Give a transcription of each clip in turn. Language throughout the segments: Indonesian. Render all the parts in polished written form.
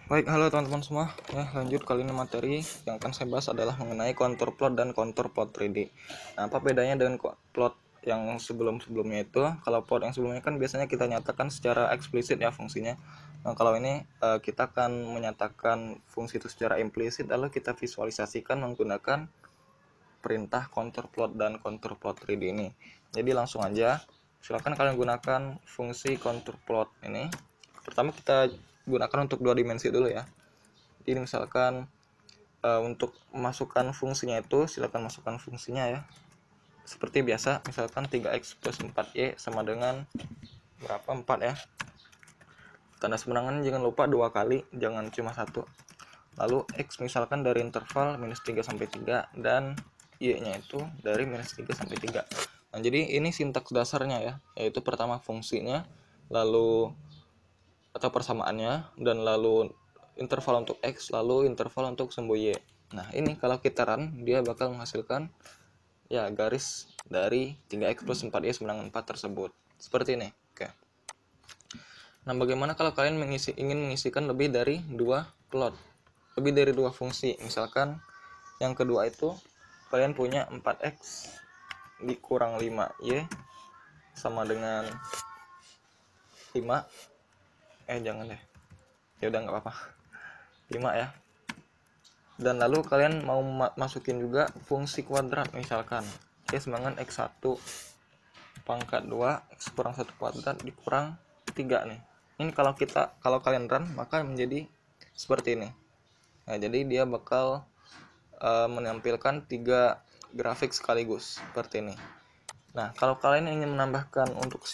Baik, halo teman-teman semua. Ya, lanjut kali ini materi yang akan saya bahas adalah mengenai kontur plot dan kontur plot 3D. Nah, apa bedanya dengan plot yang sebelum-sebelumnya itu? Kalau plot yang sebelumnya kan biasanya kita nyatakan secara eksplisit ya fungsinya. Nah, kalau ini kita akan menyatakan fungsi itu secara implisit lalu kita visualisasikan menggunakan perintah kontur plot dan kontur plot 3D ini. Jadi langsung aja, silakan kalian gunakan fungsi kontur plot ini. Pertama kita gunakan untuk dua dimensi dulu ya. Jadi misalkan untuk masukkan fungsinya itu silakan masukkan fungsinya ya. Seperti biasa, misalkan 3x plus 4y sama dengan berapa? 4 ya. Tanda semerangan jangan lupa dua kali, jangan cuma satu. Lalu x misalkan dari interval minus 3 sampai 3 dan y-nya itu dari minus 3 sampai 3. Nah, jadi ini sintaks dasarnya ya, yaitu pertama fungsinya, lalu atau persamaannya, dan lalu interval untuk x, lalu interval untuk sumbu y. Nah, ini kalau kita run, dia bakal menghasilkan ya garis dari 3x plus 4y sama dengan 4 tersebut. Seperti ini. Oke. Nah, bagaimana kalau kalian ingin mengisikan lebih dari dua plot? Lebih dari dua fungsi. Misalkan yang kedua itu kalian punya 4x dikurang 5y sama dengan 5. Jangan deh. Ya udah nggak apa-apa. 5 ya. Dan lalu kalian mau masukin juga fungsi kuadrat misalkan x dengan x1 pangkat 2 x kurang 1 kuadrat dikurang 3 nih. Ini kalau kalian run maka menjadi seperti ini. Nah, jadi dia bakal menampilkan 3 grafik sekaligus seperti ini. Nah, kalau kalian ingin menambahkan untuk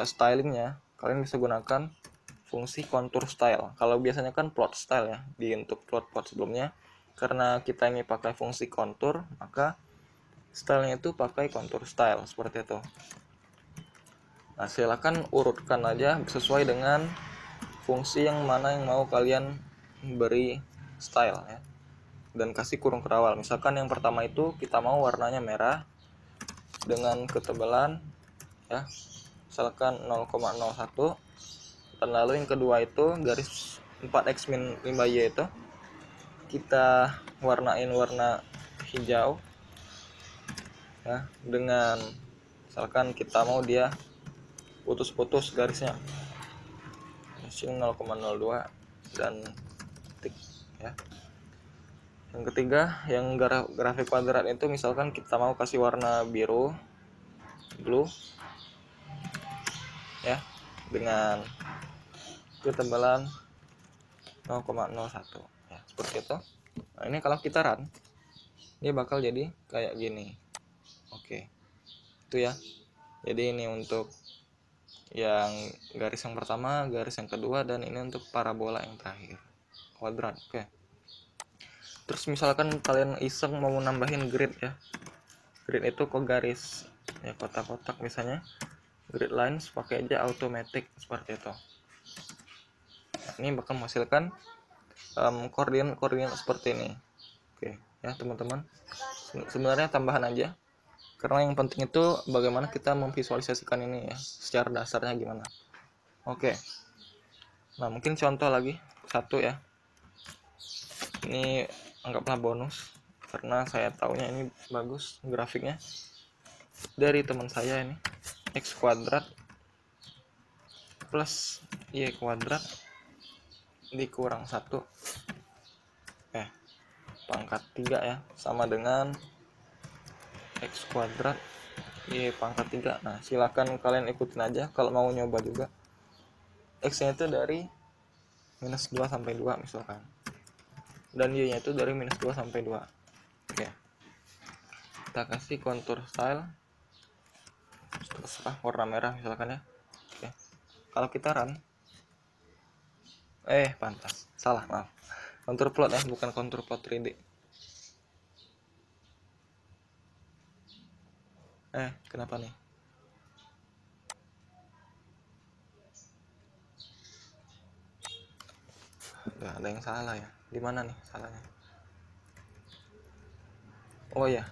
stylingnya, kalian bisa gunakan fungsi contour style. Kalau biasanya kan plot style ya di untuk plot sebelumnya. Karena kita ini pakai fungsi contour, maka stylenya itu pakai contour style seperti itu. Nah, silakan urutkan aja sesuai dengan fungsi yang mana yang mau kalian beri style ya. Dan kasih kurung kerawal. Misalkan yang pertama itu kita mau warnanya merah dengan ketebalan ya, misalkan 0,01. Dan lalu yang kedua itu garis 4x min 5y itu kita warnain warna hijau ya, dengan misalkan kita mau dia putus-putus garisnya sini 0,02 dan titik ya. Yang ketiga yang grafik kuadrat itu misalkan kita mau kasih warna biru blue ya dengan ketebalan 0,01 ya, seperti itu. Nah, ini kalau kita run ini bakal jadi kayak gini. Oke, itu ya. Jadi ini untuk yang garis yang pertama, garis yang kedua, dan ini untuk parabola yang terakhir, kuadrat. Oke. Terus misalkan kalian iseng mau nambahin grid ya. Grid itu kok garis ya, kotak-kotak misalnya. Grid lines pakai aja automatic seperti itu. Nah, ini bakal menghasilkan koordinat seperti ini. Oke, ya teman-teman. Sebenarnya tambahan aja. Karena yang penting itu bagaimana kita memvisualisasikan ini ya, secara dasarnya gimana. Oke. Nah, mungkin contoh lagi satu ya. Ini anggaplah bonus karena saya taunya ini bagus grafiknya dari teman saya ini. X kuadrat plus y kuadrat dikurang 1 pangkat 3 ya, sama dengan x kuadrat y pangkat 3. Nah, silakan kalian ikutin aja kalau mau nyoba juga. X nya itu dari minus 2 sampai 2 misalkan, dan y nya itu dari minus 2 sampai 2. Oke, kita kasih contour style terserah warna merah misalkan ya. Oke, kalau kita run pantas salah, maaf, contour plot ya, bukan contour plot 3D. Kenapa nih? Ada yang salah ya, di mana nih salahnya? Oh ya,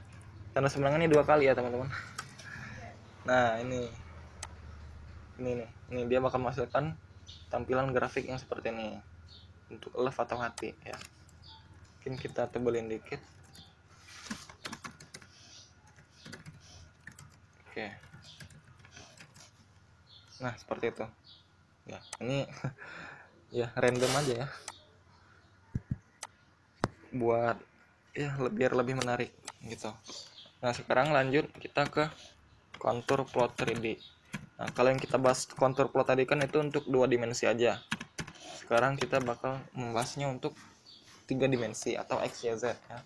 tanda semerangan ini 2 kali ya teman-teman. Nah, ini nih, ini dia bakal menghasilkan tampilan grafik yang seperti ini. untuk love atau hati ya. Mungkin kita tebelin dikit. Oke. Nah, seperti itu. Ya, ini ya random aja ya. Buat ya biar lebih menarik gitu. Nah, sekarang lanjut kita ke kontur plot 3D. Nah, kalau yang kita bahas kontur plot tadi kan itu untuk 2 dimensi aja. Sekarang kita bakal membahasnya untuk 3 dimensi atau X, Y, Z ya.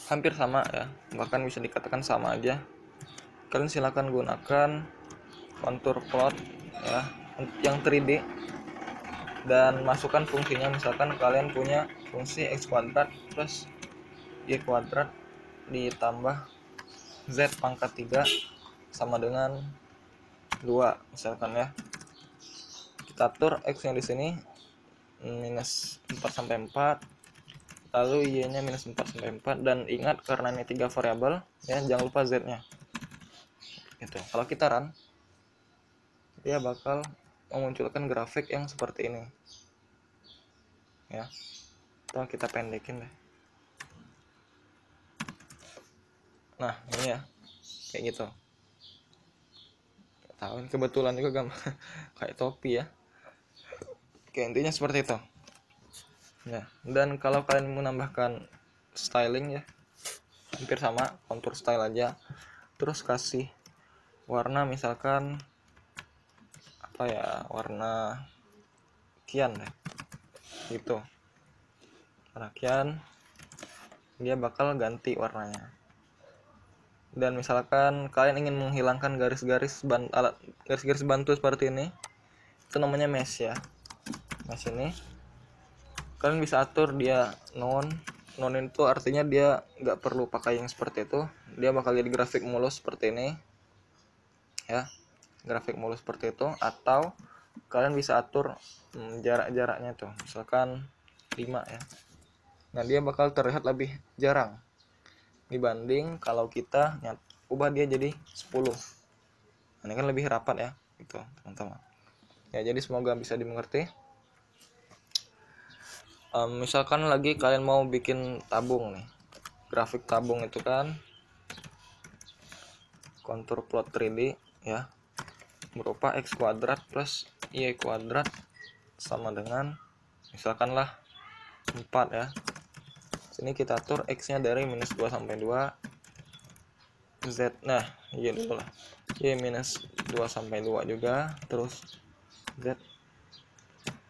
Hampir sama ya, bahkan bisa dikatakan sama aja. Kalian silakan gunakan kontur plot ya yang 3D dan masukkan fungsinya. Misalkan kalian punya fungsi x kuadrat plus y kuadrat ditambah z pangkat 3 sama dengan 2 misalkan ya. Kita atur x nya di sini minus 4 sampai 4, lalu y nya minus 4 sampai 4, dan ingat karena ini 3 variabel ya, jangan lupa z nya gitu. Kalau kita run, dia bakal memunculkan grafik yang seperti ini ya. Atau kita pendekin deh. Nah, ini ya kayak gitu. Tahu kebetulan juga gambar kayak topi ya. Oke, intinya seperti itu ya. Dan kalau kalian menambahkan styling ya, hampir sama, kontur style aja, terus kasih warna, misalkan apa ya, warna kian deh gitu. Warna kian, dia bakal ganti warnanya. Dan misalkan kalian ingin menghilangkan garis-garis bantu seperti ini, itu namanya mesh ya. Mesh ini kalian bisa atur dia non itu artinya dia nggak perlu pakai yang seperti itu, dia bakal jadi grafik mulus seperti ini ya, grafik mulus seperti itu. Atau kalian bisa atur jarak-jaraknya tuh, misalkan 5 ya. Nah, dia bakal terlihat lebih jarang dibanding kalau kita ubah dia jadi 10. Ini kan lebih rapat ya gitu teman-teman ya. Jadi semoga bisa dimengerti. Misalkan lagi kalian mau bikin tabung nih, grafik tabung itu kan kontur plot 3D ya, berupa x kuadrat plus y kuadrat sama dengan misalkanlah 4 ya. Sini kita atur x nya dari minus 2 sampai 2, z nah y dulu lah, y minus 2 sampai 2 juga, terus z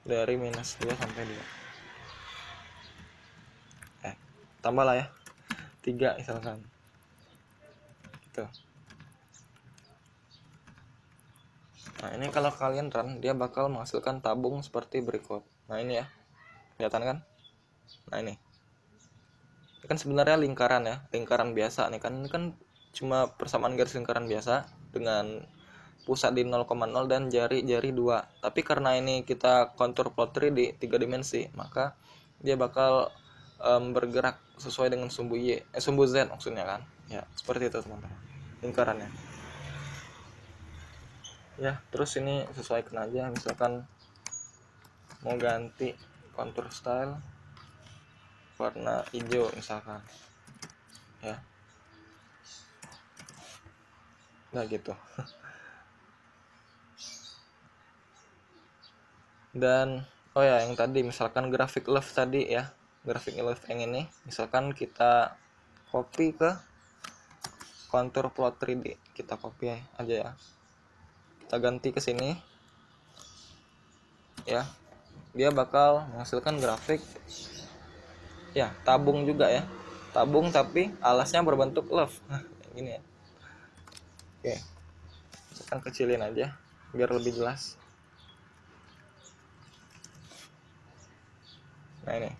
dari minus 2 sampai 2, tambah lah ya 3 misalkan gitu. Nah, ini kalau kalian run, dia bakal menghasilkan tabung seperti berikut. Nah, ini ya, kelihatan kan? Nah, ini kan sebenarnya lingkaran ya, lingkaran biasa nih kan. Ini kan cuma persamaan garis lingkaran biasa dengan pusat di 0,0 dan jari-jari 2. Tapi karena ini kita kontur plot 3 di 3 dimensi, maka dia bakal bergerak sesuai dengan sumbu sumbu z maksudnya kan ya. Seperti itu teman-teman lingkarannya ya. Terus ini sesuaikan aja, misalkan mau ganti kontur style warna hijau misalkan ya. Nah gitu. Dan oh ya, yang tadi misalkan grafik love tadi ya, grafik love yang ini misalkan kita copy ke kontur plot 3D, kita copy aja ya, kita ganti ke sini ya. Dia bakal menghasilkan grafik ya, tabung juga ya, tabung tapi alasnya berbentuk love. Nah, gini ya. Oke, misalkan kecilin aja biar lebih jelas. Nah, ini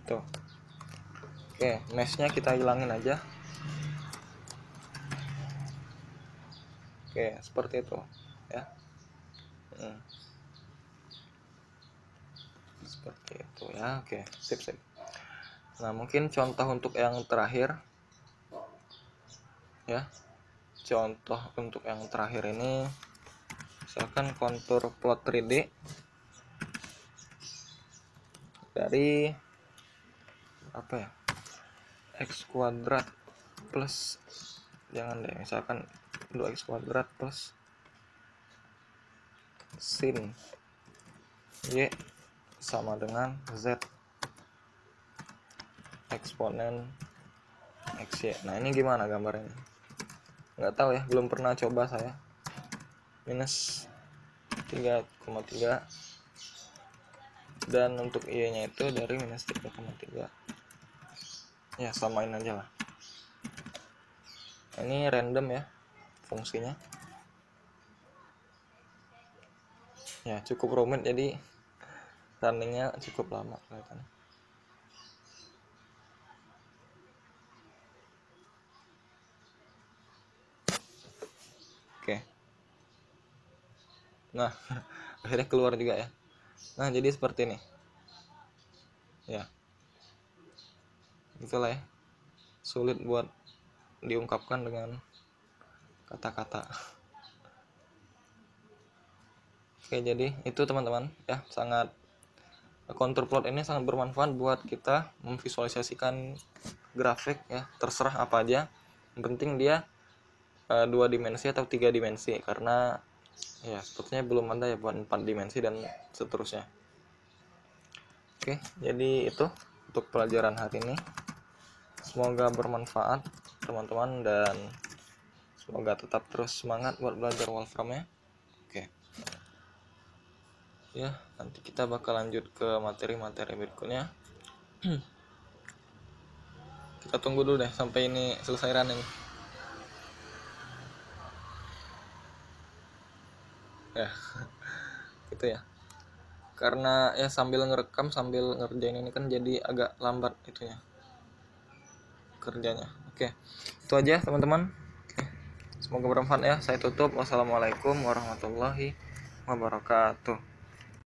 tuh. Oke, meshnya kita hilangin aja. Oke, seperti itu ya. Seperti itu ya. Oke, sip. Nah, mungkin contoh untuk yang terakhir ya. Contoh untuk yang terakhir ini misalkan kontur plot 3D dari apa ya, x kuadrat plus, jangan deh, misalkan 2x kuadrat plus sin y sama dengan z eksponen xy. Nah ini gimana gambarnya? Nggak tahu ya, belum pernah coba saya. Minus 3,3, dan untuk y nya itu dari minus 3,3. Ya samain aja lah. Ini random ya fungsinya. Ya cukup rumit, jadi runningnya cukup lama kelihatannya. Oke. Nah akhirnya keluar juga ya. Nah jadi seperti ini ya, itulah ya, sulit buat diungkapkan dengan kata-kata. Oke, jadi itu teman-teman ya, sangat contour plot ini sangat bermanfaat buat kita memvisualisasikan grafik ya, terserah apa aja, yang penting dia 2 dimensi atau 3 dimensi, karena ya sepertinya belum ada ya buat 4 dimensi dan seterusnya. Oke, jadi itu untuk pelajaran hari ini, semoga bermanfaat teman-teman dan semoga tetap terus semangat buat belajar Wolfram ya. Oke. Ya, nanti kita bakal lanjut ke materi-materi berikutnya. Kita tunggu dulu deh sampai ini selesai running. Ya, gitu ya. Karena ya sambil ngerekam sambil ngerjain ini kan jadi agak lambat itunya kerjanya. Oke, itu aja teman-teman. Oke. Semoga bermanfaat ya. Saya tutup. Wassalamualaikum warahmatullahi wabarakatuh.